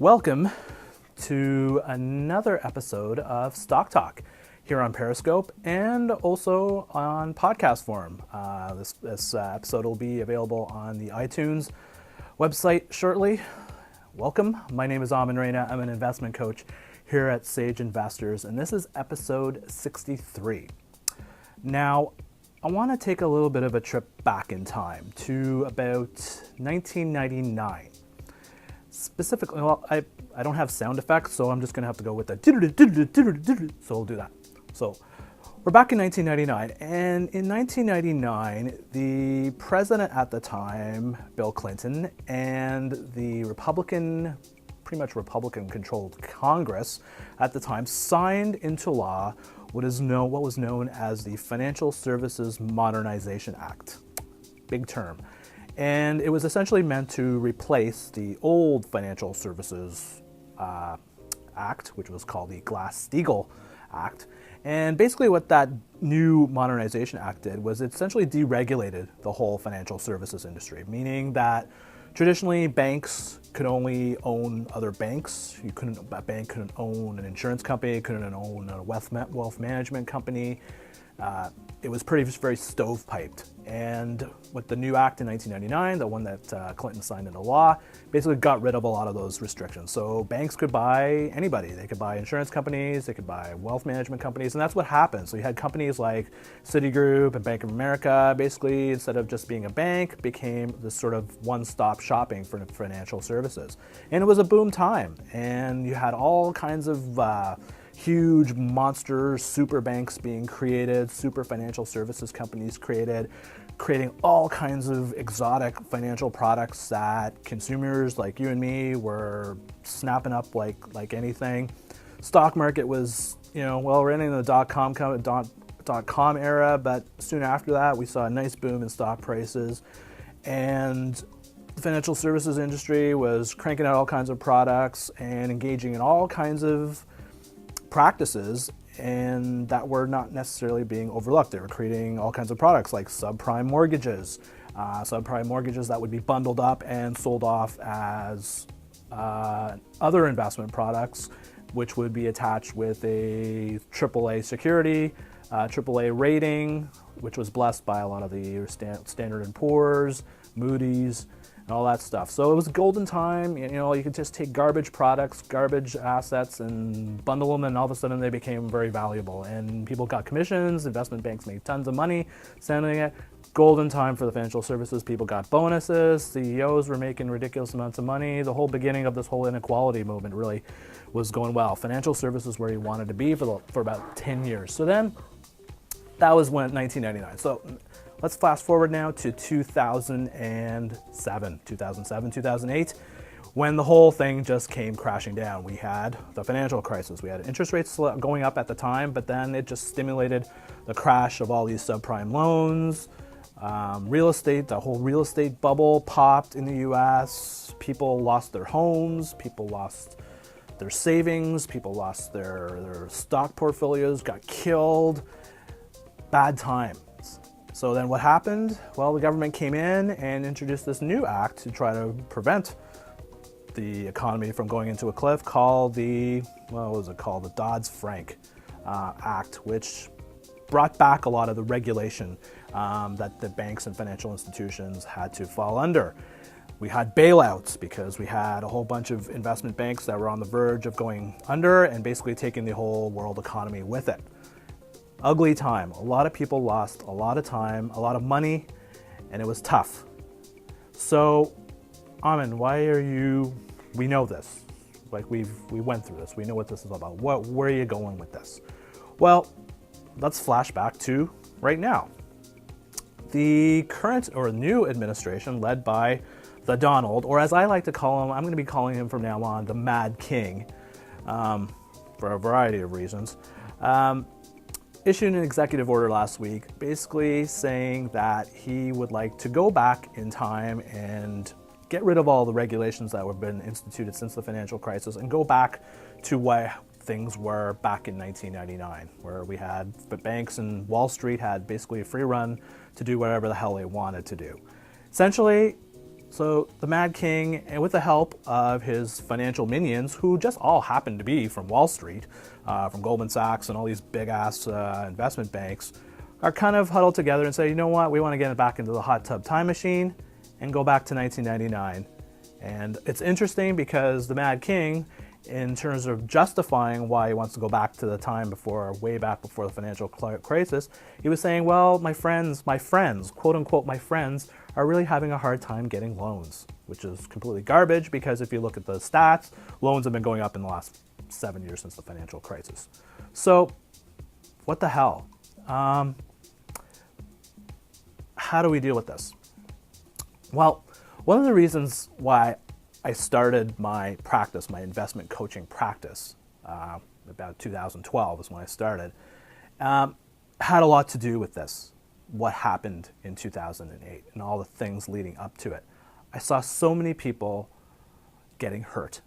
Welcome to another episode of Stock Talk here on Periscope and also on podcast form. This episode will be available on the iTunes website shortly. Welcome. My name is Aman. I'm an investment coach here at Sage Investors, and this is episode 63. Now, I want to take a little bit of a trip back in time to about 1999. Specifically, well, I don't have sound effects, so I'm just going to have to go with the so we'll do that. So we're back in 1999, and in 1999, the president at the time, Bill Clinton, and the pretty much Republican-controlled Congress at the time signed into law what was known as the Financial Services Modernization Act. Big term. And it was essentially meant to replace the old Financial Services Act, which was called the Glass-Steagall Act. And basically what that new Modernization Act did was it essentially deregulated the whole financial services industry, meaning that traditionally banks could only own other banks. A bank couldn't own an insurance company, couldn't own a wealth management company. It was very stovepiped. And with the new act in 1999, the one that Clinton signed into law, basically got rid of a lot of those restrictions. So banks could buy anybody. They could buy insurance companies, they could buy wealth management companies, and that's what happened. So you had companies like Citigroup and Bank of America, basically, instead of just being a bank, became this sort of one-stop shopping for financial services. And it was a boom time, and you had all kinds of huge monster super banks being created, super financial services companies creating all kinds of exotic financial products that consumers like you and me were snapping up like anything. Stock market was, we're entering the dot-com era, but soon after that we saw a nice boom in stock prices, and the financial services industry was cranking out all kinds of products and engaging in all kinds of practices, and that were not necessarily being overlooked. They were creating all kinds of products like subprime mortgages that would be bundled up and sold off as other investment products, which would be attached with a AAA security, AAA rating, which was blessed by a lot of the Standard & Poor's, Moody's, and all that stuff. So it was a golden time. You could just take garbage products, garbage assets, and bundle them, and all of a sudden they became very valuable. And people got commissions, investment banks made tons of money selling it. Golden time for the financial services. People got bonuses, CEOs were making ridiculous amounts of money. The whole beginning of this whole inequality movement really was going well. Financial services where you wanted to be for about 10 years. So then, that was 1999. So let's fast forward now to 2007, 2008, when the whole thing just came crashing down. We had the financial crisis. We had interest rates going up at the time, but then it just stimulated the crash of all these subprime loans. Real estate, the whole real estate bubble popped in the US. People lost their homes, people lost their savings, people lost their stock portfolios, got killed. Bad time. So then what happened? Well, the government came in and introduced this new act to try to prevent the economy from going into a cliff called the Dodd-Frank Act, which brought back a lot of the regulation that the banks and financial institutions had to fall under. We had bailouts because we had a whole bunch of investment banks that were on the verge of going under and basically taking the whole world economy with it. Ugly time. A lot of people lost a lot of time, a lot of money, and it was tough. So, Aman, we know this. We went through this. We know what this is all about. Where are you going with this? Well, let's flash back to right now. The current or new administration led by the Donald, or as I like to call him, I'm going to be calling him from now on the Mad King, for a variety of reasons, issued an executive order last week basically saying that he would like to go back in time and get rid of all the regulations that have been instituted since the financial crisis and go back to what things were back in 1999, where we had the banks and Wall Street had basically a free run to do whatever the hell they wanted to do. Essentially, So the Mad King, and with the help of his financial minions, who just all happened to be from Wall Street, from Goldman Sachs and all these big-ass investment banks, are kind of huddled together and say, you know what, we want to get back into the hot tub time machine and go back to 1999. And it's interesting because the Mad King, in terms of justifying why he wants to go back to the time before, way back before the financial crisis, he was saying, well, my friends, quote unquote, my friends, are really having a hard time getting loans, which is completely garbage because if you look at the stats, loans have been going up in the last 7 years since the financial crisis. So what the hell? How do we deal with this? Well, one of the reasons why I started my practice, my investment coaching practice, about 2012 is when I started, had a lot to do with this, what happened in 2008 and all the things leading up to it. I saw so many people getting hurt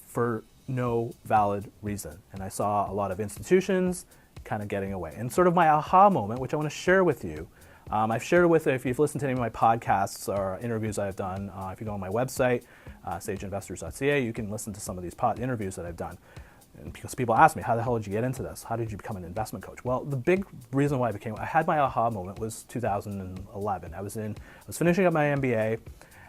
for no valid reason. And I saw a lot of institutions kind of getting away. And sort of my aha moment, which I want to share with you, I've shared it with, if you've listened to any of my podcasts or interviews I've done, if you go on my website, sageinvestors.ca, you can listen to some of these interviews that I've done. And because people ask me, how the hell did you get into this? How did you become an investment coach? Well, the big reason why I had my aha moment was 2011. I was finishing up my MBA,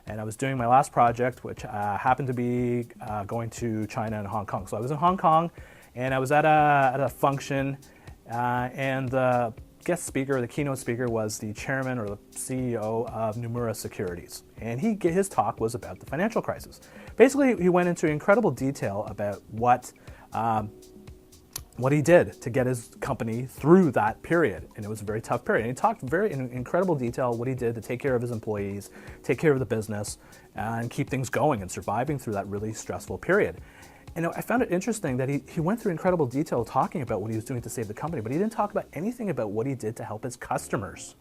and I was doing my last project, which happened to be going to China and Hong Kong. So I was in Hong Kong, and I was at a function, and the guest speaker, the keynote speaker, was the chairman or the CEO of Nomura Securities. And his talk was about the financial crisis. Basically, he went into incredible detail about what he did to get his company through that period. And it was a very tough period. And he talked in incredible detail what he did to take care of his employees, take care of the business, and keep things going and surviving through that really stressful period. And I found it interesting that he went through incredible detail talking about what he was doing to save the company, but he didn't talk about anything about what he did to help his customers.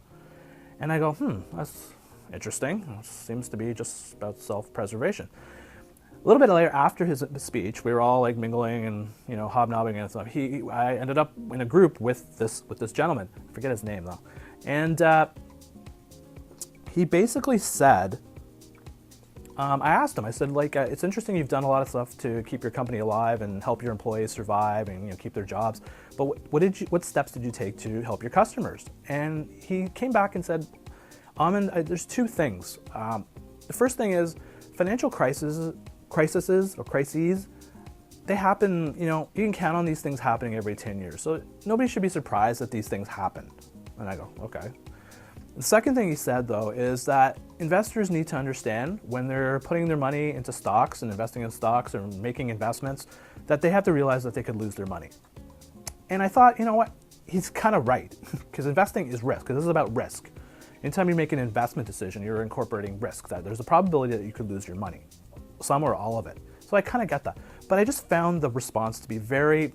And I go, that's interesting. It seems to be just about self-preservation. A little bit later, after his speech, we were all like mingling and hobnobbing and stuff. I ended up in a group with this gentleman. I forget his name though, and he basically said, I asked him. I said, it's interesting you've done a lot of stuff to keep your company alive and help your employees survive and keep their jobs. But what steps did you take to help your customers? And he came back and said, Aman, there's two things. The first thing is financial crises, they happen, you can count on these things happening every 10 years. So nobody should be surprised that these things happen. And I go, okay. The second thing he said, though, is that investors need to understand when they're putting their money into stocks and investing in stocks or making investments, that they have to realize that they could lose their money. And I thought, you know what? He's kind of right, because investing is risk, because this is about risk. Anytime you make an investment decision, you're incorporating risk, that there's a probability that you could lose your money, some or all of it. So I kind of get that. But I just found the response to be very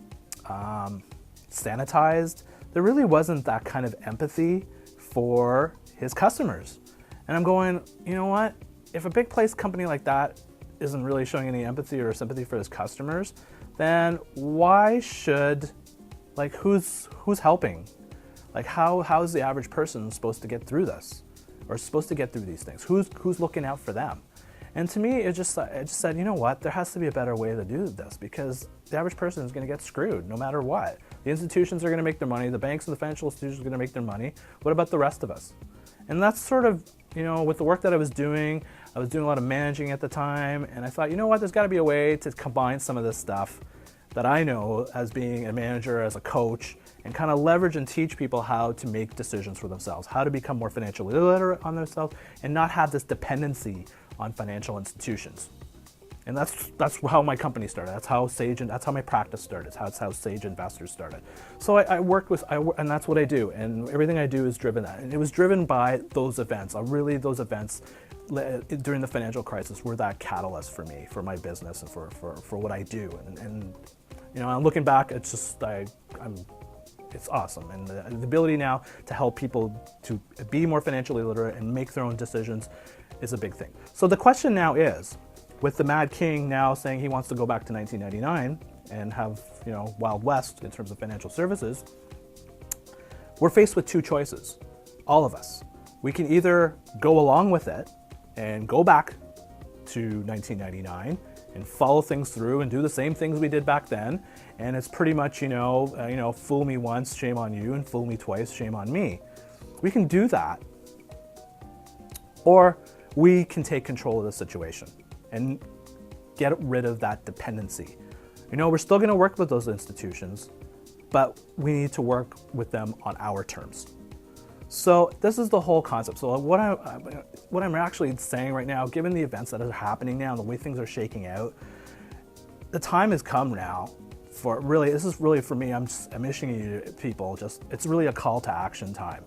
sanitized. There really wasn't that kind of empathy for his customers. And I'm going, you know what? If a big place company like that isn't really showing any empathy or sympathy for his customers, then why should, who's helping? How is the average person supposed to get through this, or supposed to get through these things? Who's looking out for them? And to me, it just said, you know what? There has to be a better way to do this, because the average person is going to get screwed no matter what. The institutions are going to make their money. The banks and the financial institutions are going to make their money. What about the rest of us? And that's sort of, with the work that I was doing a lot of managing at the time, and I thought, you know what? There's got to be a way to combine some of this stuff that I know as being a manager, as a coach, and kind of leverage and teach people how to make decisions for themselves, how to become more financially literate on themselves, and not have this dependency on financial institutions. And that's how my company started. That's how my practice started. That's how Sage Investors started. So and that's what I do. And everything I do is driven that. And it was driven by those events. Those events during the financial crisis were that catalyst for me, for my business, and for what I do. And I'm looking back, it's just it's awesome. And the ability now to help people to be more financially literate and make their own decisions is a big thing. So the question now is, with the Mad King now saying he wants to go back to 1999 and have, Wild West in terms of financial services, we're faced with two choices, all of us. We can either go along with it and go back to 1999 and follow things through and do the same things we did back then. And it's pretty much, fool me once, shame on you, and fool me twice, shame on me. We can do that. Or we can take control of the situation and get rid of that dependency. We're still going to work with those institutions, but we need to work with them on our terms. So this is the whole concept. So what I'm actually saying right now, given the events that are happening now and the way things are shaking out, the time has come now for really, this is really for me, I'm issuing you to people, it's really a call to action time.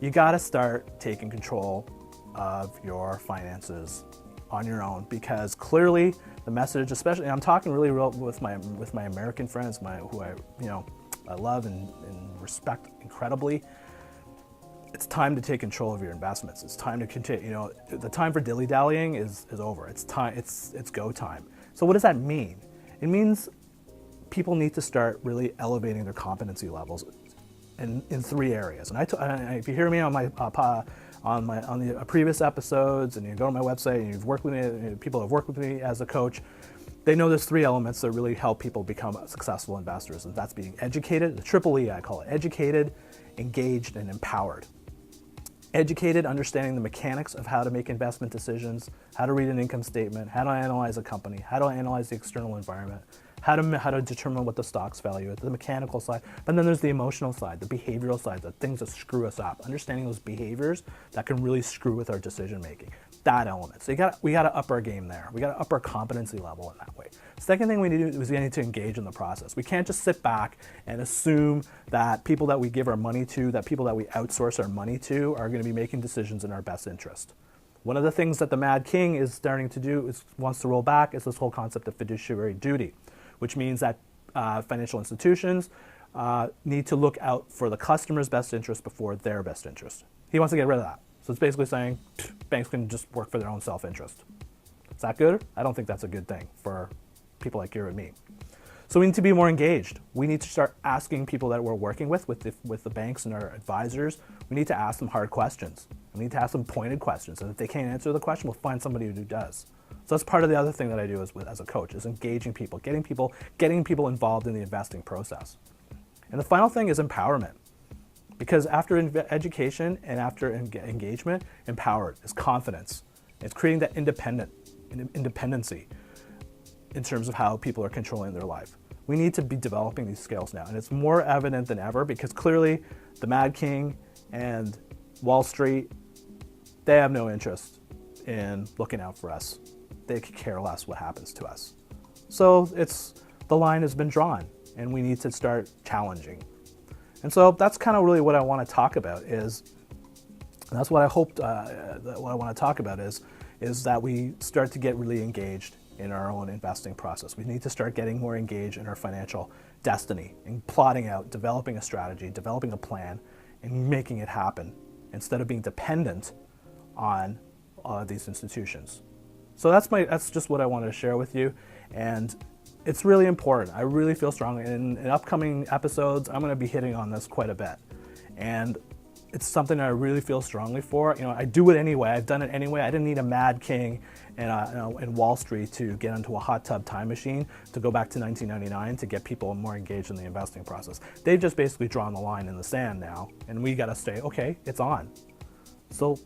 You got to start taking control of your finances on your own, because clearly the message, especially, and I'm talking really real with my American friends, who I love and respect incredibly. It's time to take control of your investments. It's time to continue. The time for dilly-dallying is over. It's time. It's go time. So what does that mean? It means people need to start really elevating their competency levels in 3 areas. And if you hear me on my on the previous episodes, and you go to my website and you've worked with me, people have worked with me as a coach, they know there's 3 elements that really help people become successful investors, and that's being educated, the triple E I call it, educated, engaged, and empowered. Educated, understanding the mechanics of how to make investment decisions, how to read an income statement, how to analyze a company, how to analyze the external environment, how to determine what the stock's value is, the mechanical side. But then there's the emotional side, the behavioral side, the things that screw us up, understanding those behaviors that can really screw with our decision making. That element. So we got to up our game there. We got to up our competency level in that way. Second thing we need to do is we need to engage in the process. We can't just sit back and assume that people that we give our money to, that people that we outsource our money to, are going to be making decisions in our best interest. One of the things that the Mad King is starting to do, wants to roll back, is this whole concept of fiduciary duty, which means that financial institutions need to look out for the customer's best interest before their best interest. He wants to get rid of that. So it's basically saying banks can just work for their own self-interest. Is that good? I don't think that's a good thing for people like you and me. So we need to be more engaged. We need to start asking people that we're working with the banks and our advisors, we need to ask them hard questions. We need to ask them pointed questions. And if they can't answer the question, we'll find somebody who does. So that's part of the other thing that I do as a coach, is engaging people, getting people involved in the investing process. And the final thing is empowerment. Because after education and after engagement, empowered is confidence. It's creating that independency in terms of how people are controlling their life. We need to be developing these skills now, and it's more evident than ever, because clearly the Mad King and Wall Street, they have no interest in looking out for us. They could care less what happens to us. So the line has been drawn, and we need to start challenging. And so that's kind of really what I want to talk about that's what I hoped, what I want to talk about is that we start to get really engaged in our own investing process. We need to start getting more engaged in our financial destiny and plotting out, developing a strategy, developing a plan, and making it happen instead of being dependent on these institutions. So that's just what I wanted to share with you, and it's really important. I really feel strongly in upcoming episodes, I'm going to be hitting on this quite a bit, and it's something I really feel strongly for. I do it anyway. I've done it anyway. I didn't need a Mad King and Wall Street to get into a hot tub time machine to go back to 1999 to get people more engaged in the investing process. They've just basically drawn the line in the sand now, and we got to stay, okay, it's on. So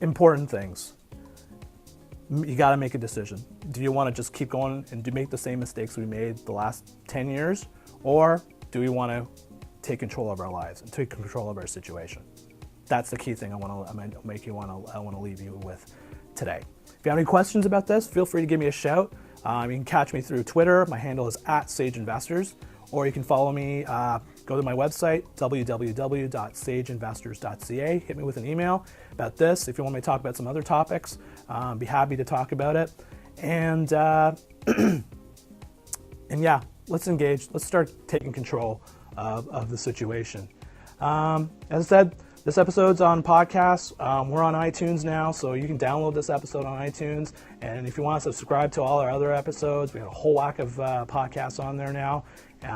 important things. You got to make a decision. Do you want to just keep going and make the same mistakes we made the last 10 years? Or do we want to take control of our lives and take control of our situation? That's the key thing I want to leave you with today. If you have any questions about this, feel free to give me a shout. You can catch me through Twitter. My handle is @SageInvestors. Or you can follow me, go to my website, www.sageinvestors.ca. Hit me with an email about this. If you want me to talk about some other topics, be happy to talk about it. And yeah, let's engage. Let's start taking control of the situation. As I said, this episode's on podcasts. We're on iTunes now, so you can download this episode on iTunes. And if you want to subscribe to all our other episodes, we have a whole whack of podcasts on there now.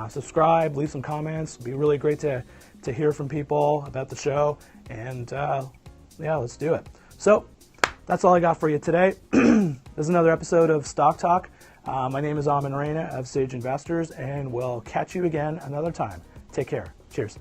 Subscribe, leave some comments. It'd be really great to hear from people about the show. And yeah, let's do it. So that's all I got for you today. This is another episode of Stock Talk. My name is Aman of Sage Investors, and we'll catch you again another time. Take care. Cheers.